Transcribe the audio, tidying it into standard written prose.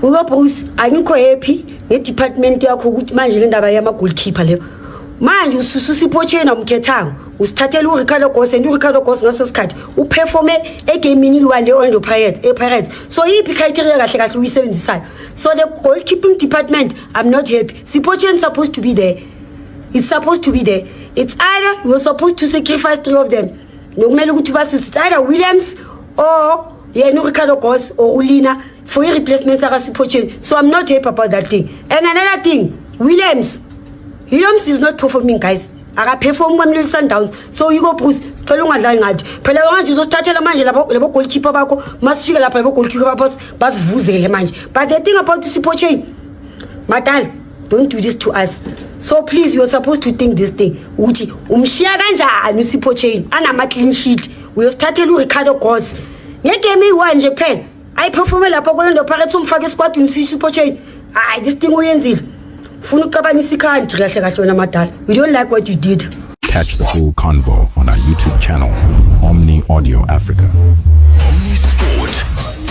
ulo boss angikho happy ngedepartment yakho ukuthi manje le ndaba yama goalkeeper leyo manje ususipotsheni umkhethanga usithathela uRicardo Goss and uRicardo Goss ngaso sikhathi uperforme egamini lwale Orlando Pirates so yipi criteria kahle kahle uyisebenzisayo so the goalkeeping department I'm not happy Sipotsheni supposed to be there it's supposed to be there it's either you're supposed to sacrifice 3 of them nokumele ukuthi basuse either Williams or Ricardo Goss or Ulina for your replacement Sipotsheni so I'm not happy about that thing and another thing Williams is not performing guys akaperform kwamleli Sundowns so you go Bruce sicela ungadlali ngathi phela manje uzosithathela manje labo goalkeeper bakho masifika lapha labo goalkeeper bakho basivuzele manje but the thing about Sipotsheni Madal don't do this to us so please you're supposed to think this thing uthi umshiya kanjani uSipotsheni anama clean sheet uyosithathela uRicardo Goss ngegame i1 nje phela ayiperforme lapha koLorlando Pirates umfake esquad uSipotsheni this thing uyenzile we don't like what you did. Catch the full convo on our YouTube channel, Omni Audio Africa. Omni Sport.